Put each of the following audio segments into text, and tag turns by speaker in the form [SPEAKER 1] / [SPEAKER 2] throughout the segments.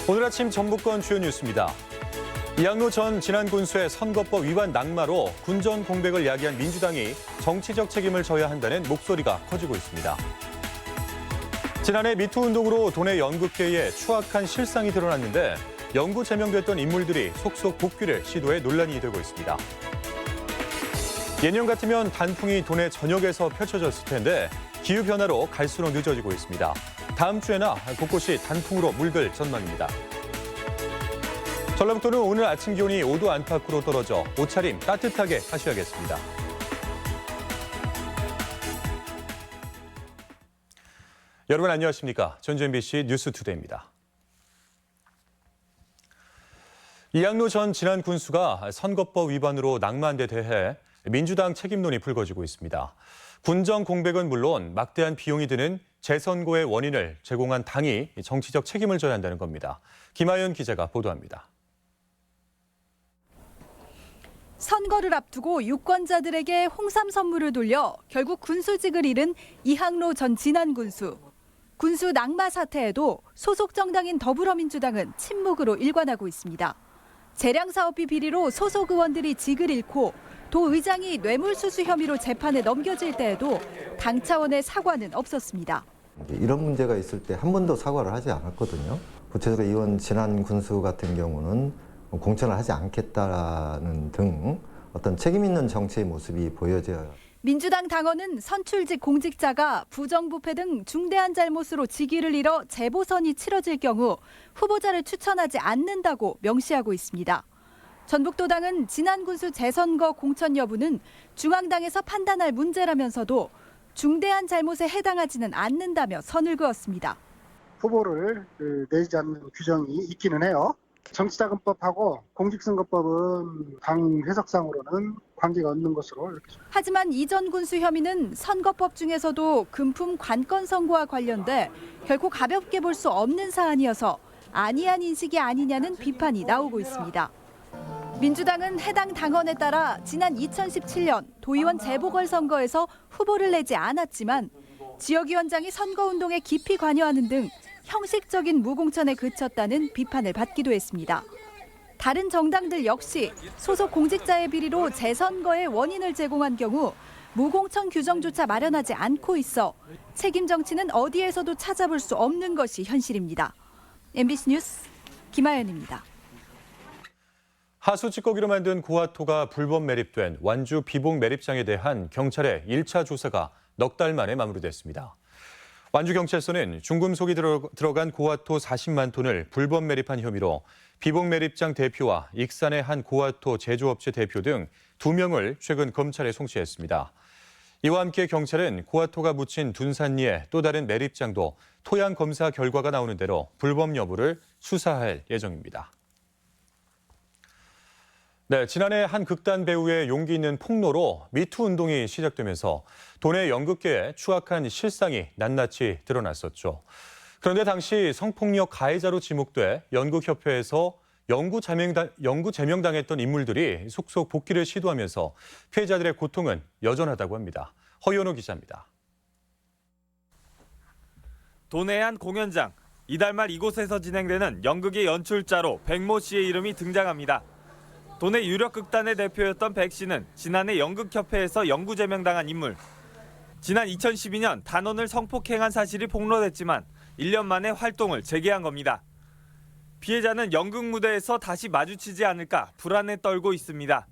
[SPEAKER 1] 오늘 아침 전북권 주요 뉴스입니다. 이학로 전 진안군수의 선거법 위반 낙마로 군정 공백을 야기한 민주당이 정치적 책임을 져야 한다는 목소리가 커지고 있습니다. 지난해 미투 운동으로 도내 연극계에 추악한 실상이 드러났는데 영구 제명됐던 인물들이 속속 복귀를 시도해 논란이 되고 있습니다. 예년 같으면 단풍이 도내 전역에서 펼쳐졌을 텐데 기후변화로 갈수록 늦어지고 있습니다. 다음 주에나 곳곳이 단풍으로 물들 전망입니다. 전라북도는 오늘 아침 기온이 5도 안팎으로 떨어져 옷차림 따뜻하게 하셔야겠습니다. 여러분 안녕하십니까? 전주 MBC 뉴스투데이입니다. 이학로 전 진안 군수가 선거법 위반으로 낙마한 데 대해 민주당 책임론이 불거지고 있습니다. 군정 공백은 물론 막대한 비용이 드는 재선거의 원인을 제공한 당이 정치적 책임을 져야 한다는 겁니다. 김하연 기자가 보도합니다.
[SPEAKER 2] 선거를 앞두고 유권자들에게 홍삼 선물을 돌려 결국 군수직을 잃은 이학로 전 진안 군수. 군수 낙마 사태에도 소속 정당인 더불어민주당은 침묵으로 일관하고 있습니다. 재량 사업비 비리로 소속 의원들이 직을 잃고 도 의장이 뇌물수수 혐의로 재판에 넘겨질 때에도 당 차원의 사과는 없었습니다.
[SPEAKER 3] 이런 문제가 있을 때 한 번도 사과를 하지 않았거든요. 구체적으로 이원 진안 군수 같은 경우는 공천을 하지 않겠다는 등 어떤 책임 있는 정치의 모습이 보여져요.
[SPEAKER 2] 민주당 당원은 선출직 공직자가 부정부패 등 중대한 잘못으로 직위를 잃어 재보선이 치러질 경우 후보자를 추천하지 않는다고 명시하고 있습니다. 전북도당은 진안 군수 재선거 공천 여부는 중앙당에서 판단할 문제라면서도 중대한 잘못에 해당하지는 않는다며 선을 그었습니다.
[SPEAKER 4] 후보를 내지 않는 규정이 있기는 해요. 정치자금법하고 공직선거법은 당 해석상으로는 관계가 없는 것으로 이렇게.
[SPEAKER 2] 하지만 이 전 군수 혐의는 선거법 중에서도 금품 관건 선거와 관련돼 결코 가볍게 볼 수 없는 사안이어서 안이한 인식이 아니냐는 비판이 나오고 있습니다. 민주당은 해당 당원에 따라 지난 2017년 도의원 재보궐선거에서 후보를 내지 않았지만 지역위원장이 선거운동에 깊이 관여하는 등 형식적인 무공천에 그쳤다는 비판을 받기도 했습니다. 다른 정당들 역시 소속 공직자의 비리로 재선거의 원인을 제공한 경우 무공천 규정조차 마련하지 않고 있어 책임 정치는 어디에서도 찾아볼 수 없는 것이 현실입니다. MBC 뉴스 김하연입니다.
[SPEAKER 1] 하수 찌꺼기로 만든 고아토가 불법 매립된 완주 비봉 매립장에 대한 경찰의 1차 조사가 넉 달 만에 마무리됐습니다. 완주경찰서는 중금속이 들어간 고아토 40만 톤을 불법 매립한 혐의로 비봉 매립장 대표와 익산의 한 고아토 제조업체 대표 등 2명을 최근 검찰에 송치했습니다. 이와 함께 경찰은 고아토가 묻힌 둔산리의 또 다른 매립장도 토양 검사 결과가 나오는 대로 불법 여부를 수사할 예정입니다. 네, 지난해 한 극단 배우의 용기 있는 폭로로 미투 운동이 시작되면서 도내 연극계에 추악한 실상이 낱낱이 드러났었죠. 그런데 당시 성폭력 가해자로 지목돼 연극협회에서 영구 제명당했던 인물들이 속속 복귀를 시도하면서 피해자들의 고통은 여전하다고 합니다. 허연호 기자입니다.
[SPEAKER 5] 도내의 한 공연장, 이달 말 이곳에서 진행되는 연극의 연출자로 백모 씨의 이름이 등장합니다. 도내 유력 극단의 대표였던 백 씨는 지난해 연극협회에서 영구 제명당한 인물. 지난 2012년 단원을 성폭행한 사실이 폭로됐지만 1년 만에 활동을 재개한 겁니다. 피해자는 연극 무대에서 다시 마주치지 않을까 불안에 떨고 있습니다.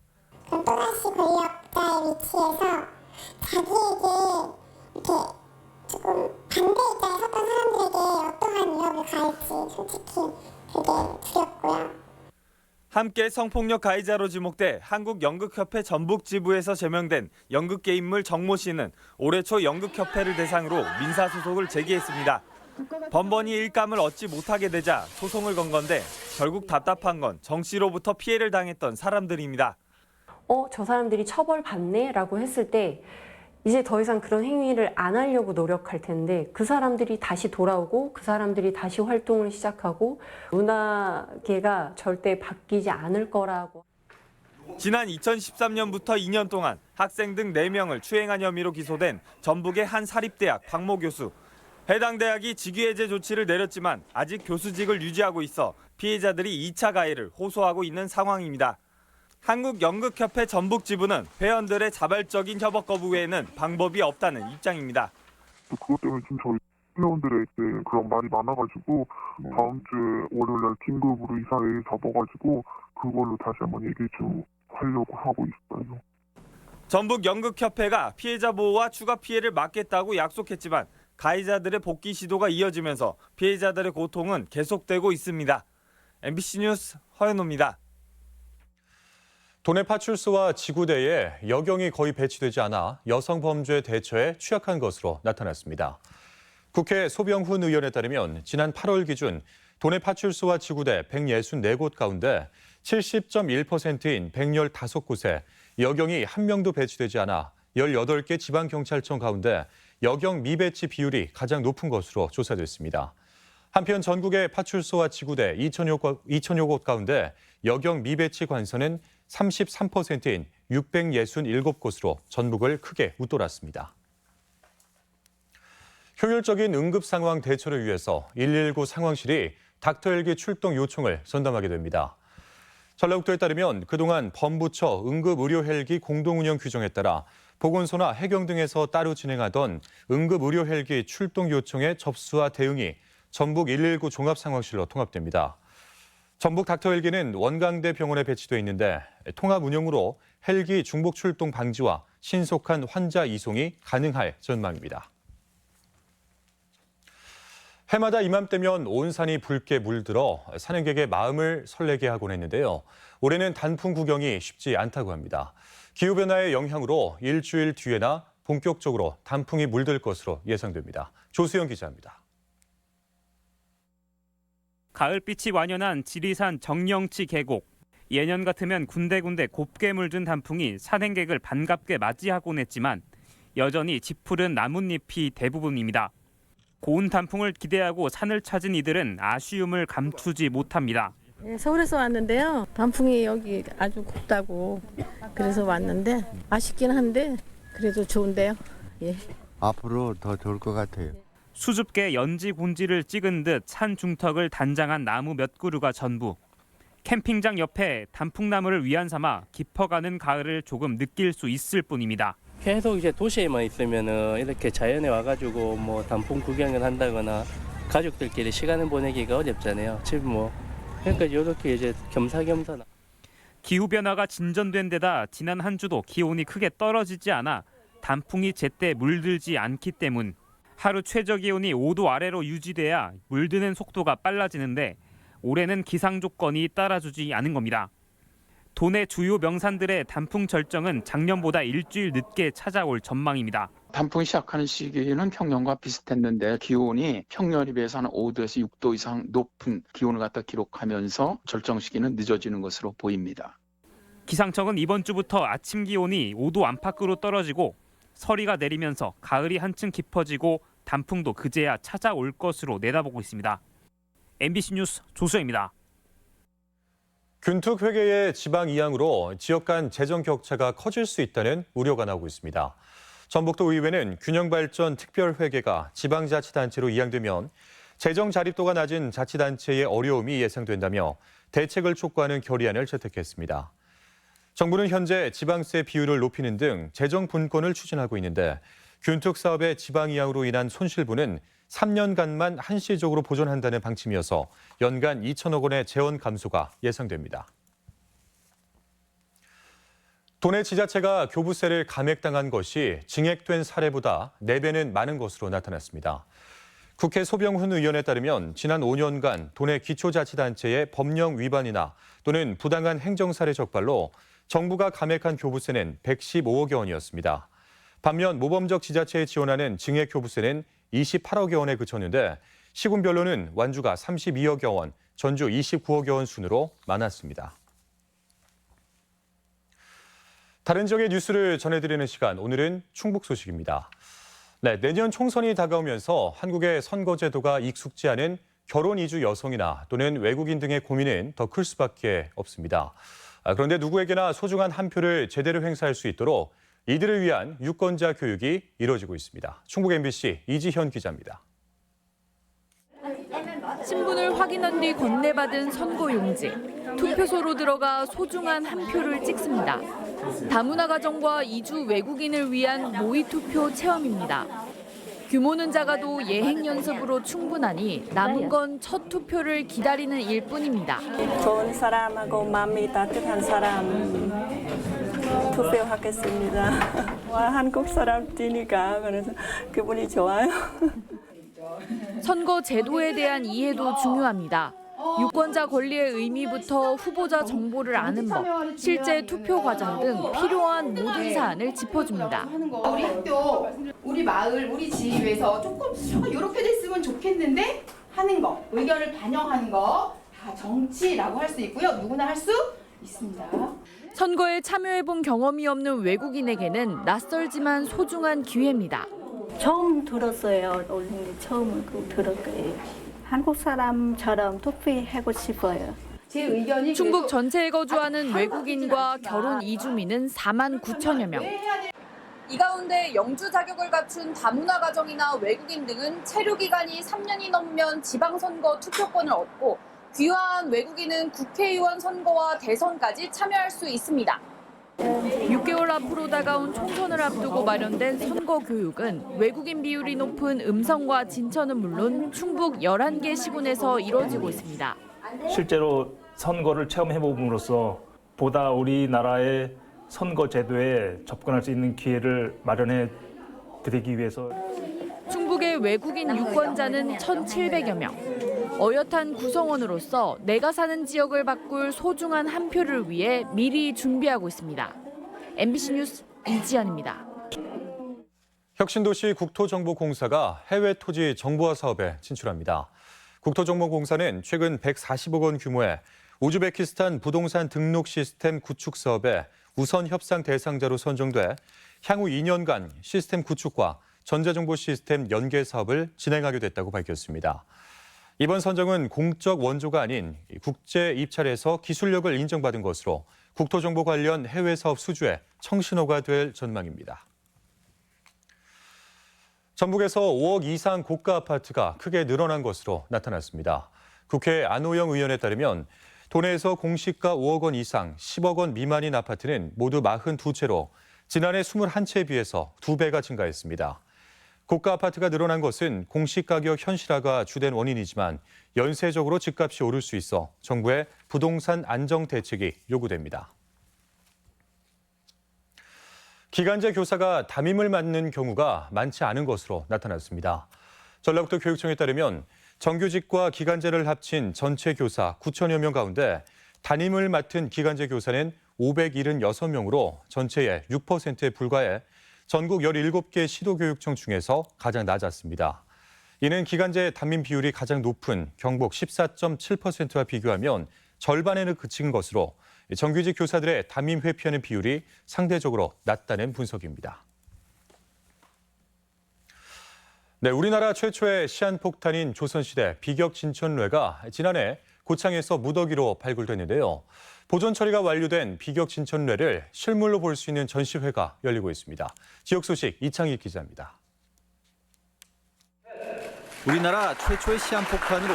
[SPEAKER 6] 또다시 권력자의 위치에서 자기에게 이렇게 조금 반대 입장에 섰던 사람들에게 어떠한 위협을 가할지 솔직히 되게 두렵고요.
[SPEAKER 5] 함께 성폭력 가해자로 지목돼 한국연극협회 전북지부에서 제명된 연극계 인물 정모 씨는 올해 초 연극협회를 대상으로 민사소송을 제기했습니다. 번번이 일감을 얻지 못하게 되자 소송을 건 건데 결국 답답한 건 정 씨로부터 피해를 당했던 사람들입니다.
[SPEAKER 7] 저 사람들이 처벌받네라고 했을 때 이제 더 이상 그런 행위를 안 하려고 노력할 텐데 그 사람들이 다시 돌아오고 그 사람들이 다시 활동을 시작하고 문화계가 절대 바뀌지 않을 거라고.
[SPEAKER 5] 지난 2013년부터 2년 동안 학생 등 4명을 추행한 혐의로 기소된 전북의 한 사립대학 박모 교수. 해당 대학이 직위해제 조치를 내렸지만 아직 교수직을 유지하고 있어 피해자들이 2차 가해를 호소하고 있는 상황입니다. 한국연극협회 전북지부는 회원들의 자발적인 협업 거부 외에는 방법이 없다는 입장입니다.
[SPEAKER 8] 그것 때문에 지금 저희 회원들의 그런 말이 많아가지고 다음 주에 월요일날 긴급으로 이사회를 잡아가지고 그걸로 다시 한번 얘기 좀 하려고 하고 있어요.
[SPEAKER 5] 전북연극협회가 피해자 보호와 추가 피해를 막겠다고 약속했지만 가해자들의 복귀 시도가 이어지면서 피해자들의 고통은 계속되고 있습니다. MBC 뉴스 허연호입니다.
[SPEAKER 1] 도내 파출소와 지구대에 여경이 거의 배치되지 않아 여성 범죄 대처에 취약한 것으로 나타났습니다. 국회 소병훈 의원에 따르면 지난 8월 기준 도내 파출소와 지구대 164곳 가운데 70.1%인 115곳에 여경이 한 명도 배치되지 않아 18개 지방경찰청 가운데 여경 미배치 비율이 가장 높은 것으로 조사됐습니다. 한편 전국의 파출소와 지구대 2천여 곳 가운데 여경 미배치 관선은 33%인 667곳으로 전북을 크게 웃돌았습니다. 효율적인 응급 상황 대처를 위해서 119 상황실이 닥터 헬기 출동 요청을 전담하게 됩니다. 전라북도에 따르면 그동안 범부처 응급 의료 헬기 공동 운영 규정에 따라 보건소나 해경 등에서 따로 진행하던 응급 의료 헬기 출동 요청의 접수와 대응이 전북 119 종합 상황실로 통합됩니다. 전북 닥터 헬기는 원광대 병원에 배치돼 있는데 통합 운영으로 헬기 중복 출동 방지와 신속한 환자 이송이 가능할 전망입니다. 해마다 이맘때면 온 산이 붉게 물들어 산행객의 마음을 설레게 하곤 했는데요. 올해는 단풍 구경이 쉽지 않다고 합니다. 기후변화의 영향으로 일주일 뒤에나 본격적으로 단풍이 물들 것으로 예상됩니다. 조수영 기자입니다.
[SPEAKER 9] 가을빛이 완연한 지리산 정령치 계곡. 예년 같으면 군데군데 곱게 물든 단풍이 산행객을 반갑게 맞이하곤 했지만 여전히 짙푸른 나뭇잎이 대부분입니다. 고운 단풍을 기대하고 산을 찾은 이들은 아쉬움을 감추지 못합니다.
[SPEAKER 10] 서울에서 왔는데요. 단풍이 여기 아주 곱다고 그래서 왔는데 아쉽긴 한데 그래도 좋은데요. 예.
[SPEAKER 11] 앞으로 더 좋을 것 같아요.
[SPEAKER 9] 수줍게 연지 곤지를 찍은 듯 산 중턱을 단장한 나무 몇 그루가 전부. 캠핑장 옆에 단풍나무를 위안 삼아 깊어가는 가을을 조금 느낄 수 있을 뿐입니다.
[SPEAKER 12] 계속 이제 도시에만 있으면은 이렇게 자연에 와가지고 뭐 단풍 구경을 한다거나 가족들끼리 시간을 보내기가 어렵잖아요. 지금 그러니까 이렇게 이제 겸사겸사.
[SPEAKER 9] 기후 변화가 진전된 데다 지난 한 주도 기온이 크게 떨어지지 않아 단풍이 제때 물들지 않기 때문. 하루 최저 기온이 5도 아래로 유지돼야 물드는 속도가 빨라지는데 올해는 기상 조건이 따라주지 않은 겁니다. 도내 주요 명산들의 단풍 절정은 작년보다 일주일 늦게 찾아올 전망입니다.
[SPEAKER 13] 단풍이 시작하는 시기는 평년과 비슷했는데 기온이 평년에 비해서 한 5도에서 6도 이상 높은 기온을 갖다 기록하면서 절정 시기는 늦어지는 것으로 보입니다.
[SPEAKER 9] 기상청은 이번 주부터 아침 기온이 5도 안팎으로 떨어지고 서리가 내리면서 가을이 한층 깊어지고 단풍도 그제야 찾아올 것으로 내다보고 있습니다. MBC 뉴스 조수영입니다.
[SPEAKER 1] 균특 회계의 지방 이양으로 지역 간 재정 격차가 커질 수 있다는 우려가 나오고 있습니다. 전북도 의회는 균형발전 특별회계가 지방자치단체로 이양되면 재정 자립도가 낮은 자치단체의 어려움이 예상된다며 대책을 촉구하는 결의안을 채택했습니다. 정부는 현재 지방세 비율을 높이는 등 재정 분권을 추진하고 있는데 균특 사업의 지방 이양으로 인한 손실분은 3년간만 한시적으로 보전한다는 방침이어서 연간 2천억 원의 재원 감소가 예상됩니다. 도내 지자체가 교부세를 감액당한 것이 증액된 사례보다 4배는 많은 것으로 나타났습니다. 국회 소병훈 의원에 따르면 지난 5년간 도내 기초자치단체의 법령 위반이나 또는 부당한 행정사례 적발로 정부가 감액한 교부세는 115억여 원이었습니다. 반면 모범적 지자체에 지원하는 증액 교부세는 28억여 원에 그쳤는데 시군별로는 완주가 32억여 원, 전주 29억여 원 순으로 많았습니다. 다른 지역의 뉴스를 전해드리는 시간, 오늘은 충북 소식입니다. 네, 내년 총선이 다가오면서 한국의 선거제도가 익숙지 않은 결혼 이주 여성이나 또는 외국인 등의 고민은 더 클 수밖에 없습니다. 그런데 누구에게나 소중한 한 표를 제대로 행사할 수 있도록 이들을 위한 유권자 교육이 이루어지고 있습니다. 충북 MBC 이지현 기자입니다.
[SPEAKER 14] 신분을 확인한 뒤 건네받은 선거용지. 투표소로 들어가 소중한 한 표를 찍습니다. 다문화 가정과 이주 외국인을 위한 모의투표 체험입니다. 규모는 작아도 예행 연습으로 충분하니 남은 건 첫 투표를 기다리는 일뿐입니다.
[SPEAKER 15] 좋은 사람하고 마음이 따뜻한 사람 투표하겠습니다. 와, 한국 사람이니까 그래서 기분이 좋아요.
[SPEAKER 14] 선거 제도에 대한 이해도 중요합니다. 유권자 권리의 의미부터 후보자 정보를 아는 법, 실제 투표 과정 등 필요한 모든 사안을 짚어줍니다.
[SPEAKER 16] 우리 학교, 우리 마을, 우리 지역에서 조금 이렇게 됐으면 좋겠는데 하는 거, 의견을 반영하는 거 다 정치라고 할 수 있고요. 누구나 할 수 있습니다.
[SPEAKER 14] 선거에 참여해본 경험이 없는 외국인에게는 낯설지만 소중한 기회입니다.
[SPEAKER 17] 처음 들었어요. 오늘 처음 들었어요. 한국 사람처럼 투표하고 싶어요.
[SPEAKER 16] 제 의견이
[SPEAKER 14] 충북 전체에 거주하는 외국인과 결혼 이주민은 4만 9천여 명. 이 가운데 영주 자격을 갖춘 다문화 가정이나 외국인 등은 체류 기간이 3년이 넘으면 지방선거 투표권을 얻고 귀화한 외국인은 국회의원 선거와 대선까지 참여할 수 있습니다. 6개월 앞으로 다가온 총선을 앞두고 마련된 선거 교육은 외국인 비율이 높은 음성과 진천은 물론 충북 11개 시군에서 이뤄지고 있습니다.
[SPEAKER 18] 실제로 선거를 체험해봄으로써 보다 우리나라의 선거 제도에 접근할 수 있는 기회를 마련해 드리기 위해서
[SPEAKER 14] 충북의 외국인 유권자는 1,700여 명. 어엿한 구성원으로서 내가 사는 지역을 바꿀 소중한 한 표를 위해 미리 준비하고 있습니다. MBC 뉴스 이지연입니다.
[SPEAKER 1] 혁신도시 국토정보공사가 해외 토지 정보화 사업에 진출합니다. 국토정보공사는 최근 140억 원 규모의 우즈베키스탄 부동산 등록 시스템 구축 사업에 우선 협상 대상자로 선정돼 향후 2년간 시스템 구축과 전자정보 시스템 연계 사업을 진행하게 됐다고 밝혔습니다. 이번 선정은 공적 원조가 아닌 국제 입찰에서 기술력을 인정받은 것으로 국토정보 관련 해외 사업 수주에 청신호가 될 전망입니다. 전북에서 5억 이상 고가 아파트가 크게 늘어난 것으로 나타났습니다. 국회 안호영 의원에 따르면 도내에서 공시가 5억 원 이상, 10억 원 미만인 아파트는 모두 42채로 지난해 21채에 비해서 2배가 증가했습니다. 고가 아파트가 늘어난 것은 공시가격 현실화가 주된 원인이지만 연쇄적으로 집값이 오를 수 있어 정부의 부동산 안정 대책이 요구됩니다. 기간제 교사가 담임을 맡는 경우가 많지 않은 것으로 나타났습니다. 전라북도 교육청에 따르면 정규직과 기간제를 합친 전체 교사 9천여 명 가운데 담임을 맡은 기간제 교사는 576명으로 전체의 6%에 불과해 전국 17개 시도교육청 중에서 가장 낮았습니다. 이는 기간제 담임 비율이 가장 높은 경북 14.7%와 비교하면 절반에는 그친 것으로 정규직 교사들의 담임 회피하는 비율이 상대적으로 낮다는 분석입니다. 네, 우리나라 최초의 시한폭탄인 조선시대 비격 진천뇌가 지난해 고창에서 무더기로 발굴됐는데요. 보존 처리가 완료된 비격 진천뇌를 실물로 볼 수 있는 전시회가 열리고 있습니다. 지역 소식 이창희 기자입니다.
[SPEAKER 19] 우리나라 최초의 시한폭탄으로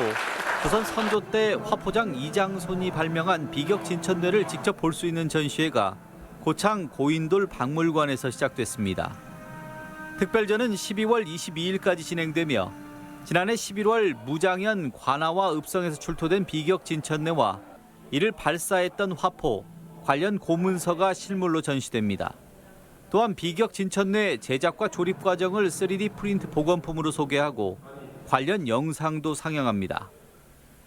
[SPEAKER 19] 조선 선조 때 화포장 이장손이 발명한 비격 진천뇌를 직접 볼 수 있는 전시회가 고창 고인돌 박물관에서 시작됐습니다. 특별전은 12월 22일까지 진행되며 지난해 11월 무장현 관아와 읍성에서 출토된 비격 진천뇌와 이를 발사했던 화포, 관련 고문서가 실물로 전시됩니다. 또한 비격 진천뇌 제작과 조립 과정을 3D 프린트 복원품으로 소개하고 관련 영상도 상영합니다.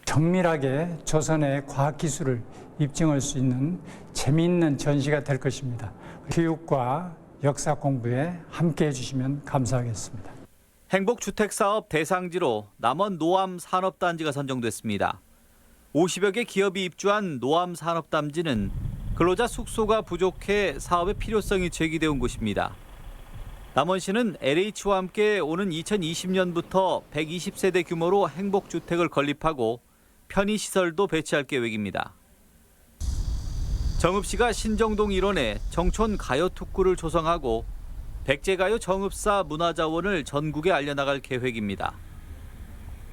[SPEAKER 20] 정밀하게 조선의 과학기술을 입증할 수 있는 재미있는 전시가 될 것입니다. 교육과 역사 공부에 함께해 주시면 감사하겠습니다.
[SPEAKER 19] 행복주택사업 대상지로 남원 노암 산업단지가 선정됐습니다. 50여 개 기업이 입주한 노암 산업단지는 근로자 숙소가 부족해 사업의 필요성이 제기되온 곳입니다. 남원시는 LH와 함께 오는 2020년부터 120세대 규모로 행복주택을 건립하고 편의시설도 배치할 계획입니다. 정읍시가 신정동 일원에 정촌 가요특구를 조성하고 백제가요 정읍사 문화자원을 전국에 알려나갈 계획입니다.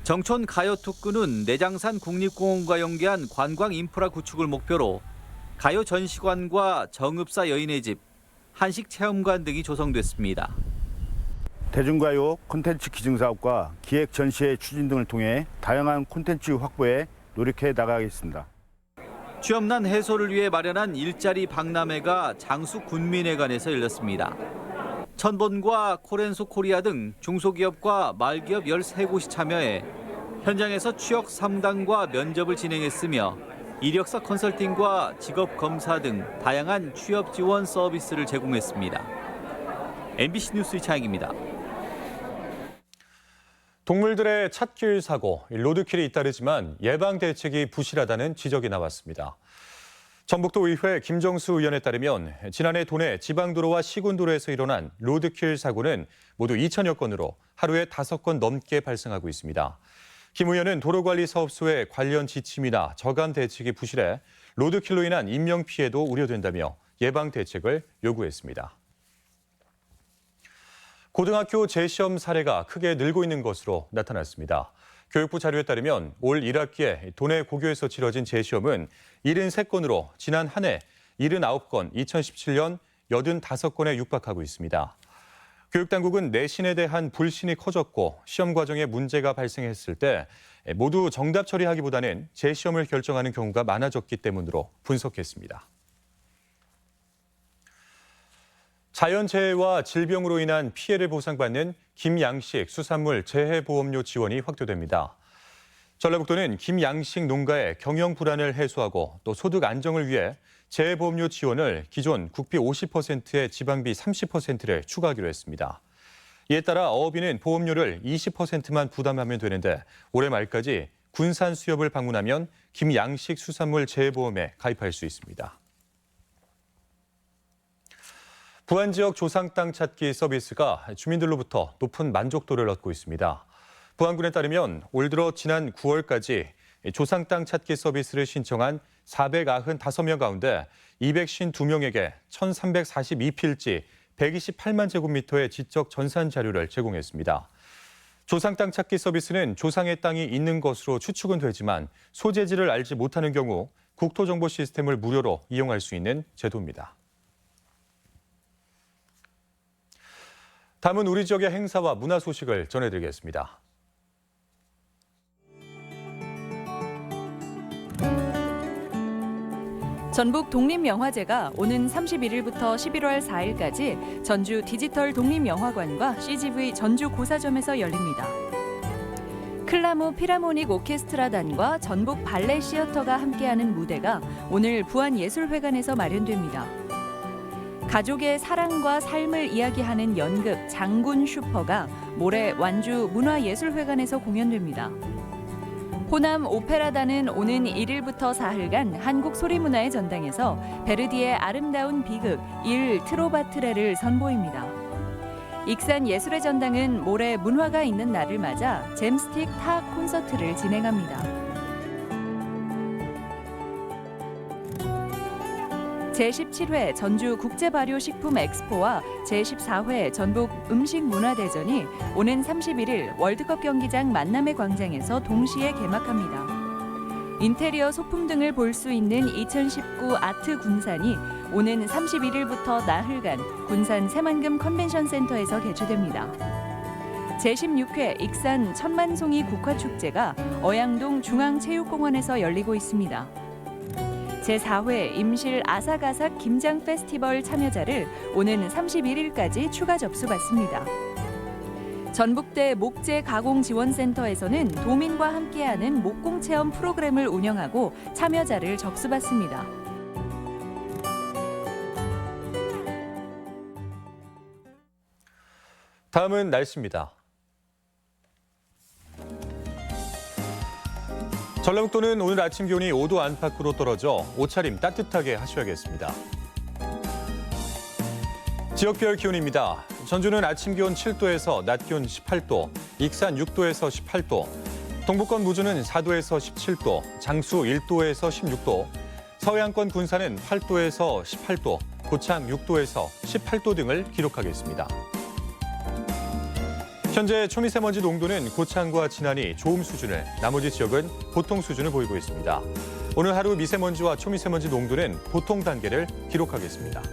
[SPEAKER 19] 정촌 가요특구는 내장산 국립공원과 연계한 관광 인프라 구축을 목표로 가요 전시관과 정읍사 여인의 집, 한식 체험관 등이 조성됐습니다.
[SPEAKER 21] 대중가요 콘텐츠 기증사업과 기획 전시회 추진 등을 통해 다양한 콘텐츠 확보에 노력해 나가겠습니다.
[SPEAKER 19] 취업난 해소를 위해 마련한 일자리 박람회가 장수 군민회관에서 열렸습니다. 천본과 코렌소 코리아 등 중소기업과 말기업 13곳이 참여해 현장에서 취업 상담과 면접을 진행했으며 이력서 컨설팅과 직업 검사 등 다양한 취업 지원 서비스를 제공했습니다. MBC 뉴스 이창익입니다.
[SPEAKER 1] 동물들의 찻길 사고, 로드킬이 잇따르지만 예방 대책이 부실하다는 지적이 나왔습니다. 전북도의회 김정수 의원에 따르면 지난해 도내 지방도로와 시군도로에서 일어난 로드킬 사고는 모두 2천여 건으로 하루에 5건 넘게 발생하고 있습니다. 김 의원은 도로관리사업소의 관련 지침이나 저감 대책이 부실해 로드킬로 인한 인명피해도 우려된다며 예방 대책을 요구했습니다. 고등학교 재시험 사례가 크게 늘고 있는 것으로 나타났습니다. 교육부 자료에 따르면 올 1학기에 도내 고교에서 치러진 재시험은 73건으로 지난 한 해 79건, 2017년 85건에 육박하고 있습니다. 교육당국은 내신에 대한 불신이 커졌고 시험 과정에 문제가 발생했을 때 모두 정답 처리하기보다는 재시험을 결정하는 경우가 많아졌기 때문으로 분석했습니다. 자연재해와 질병으로 인한 피해를 보상받는 김양식 수산물 재해보험료 지원이 확대됩니다. 전라북도는 김양식 농가의 경영 불안을 해소하고 또 소득 안정을 위해 재해보험료 지원을 기존 국비 50%에 지방비 30%를 추가하기로 했습니다. 이에 따라 어업인은 보험료를 20%만 부담하면 되는데 올해 말까지 군산 수협을 방문하면 김양식 수산물 재해보험에 가입할 수 있습니다. 부안 지역 조상 땅 찾기 서비스가 주민들로부터 높은 만족도를 얻고 있습니다. 부안군에 따르면 올 들어 지난 9월까지 조상 땅 찾기 서비스를 신청한 495명 가운데 252명에게 1,342필지 128만 제곱미터의 지적 전산 자료를 제공했습니다. 조상 땅 찾기 서비스는 조상의 땅이 있는 것으로 추측은 되지만 소재지를 알지 못하는 경우 국토정보 시스템을 무료로 이용할 수 있는 제도입니다. 다음은 우리 지역의 행사와 문화 소식을 전해드리겠습니다.
[SPEAKER 2] 전북 독립영화제가 오는 31일부터 11월 4일까지 전주 디지털 독립영화관과 CGV 전주 고사점에서 열립니다. 클라모 피라모닉 오케스트라단과 전북 발레 시어터가 함께하는 무대가 오늘 부안예술회관에서 마련됩니다. 가족의 사랑과 삶을 이야기하는 연극 장군 슈퍼가 모레 완주 문화예술회관에서 공연됩니다. 호남 오페라단은 오는 1일부터 4일간 한국소리문화의 전당에서 베르디의 아름다운 비극 일 트로바트레를 선보입니다. 익산 예술의 전당은 모레 문화가 있는 날을 맞아 잼스틱 타 콘서트를 진행합니다. 제17회 전주 국제발효식품 엑스포와 제14회 전북 음식문화대전이 오는 31일 월드컵 경기장 만남의 광장에서 동시에 개막합니다. 인테리어 소품 등을 볼 수 있는 2019 아트 군산이 오는 31일부터 나흘간 군산 새만금 컨벤션센터에서 개최됩니다. 제16회 익산 천만송이 국화축제가 어양동 중앙체육공원에서 열리고 있습니다. 제4회 임실 아삭아삭 김장 페스티벌 참여자를 오는 31일까지 추가 접수받습니다. 전북대 목재가공지원센터에서는 도민과 함께하는 목공체험 프로그램을 운영하고 참여자를 접수받습니다.
[SPEAKER 1] 다음은 날씨입니다. 전라북도는 오늘 아침 기온이 5도 안팎으로 떨어져 옷차림 따뜻하게 하셔야겠습니다. 지역별 기온입니다. 전주는 아침 기온 7도에서 낮 기온 18도, 익산 6도에서 18도, 동부권 무주는 4도에서 17도, 장수 1도에서 16도, 서해안권 군산은 8도에서 18도, 고창 6도에서 18도 등을 기록하겠습니다. 현재 초미세먼지 농도는 고창과 진안이 좋음 수준을, 나머지 지역은 보통 수준을 보이고 있습니다. 오늘 하루 미세먼지와 초미세먼지 농도는 보통 단계를 기록하겠습니다.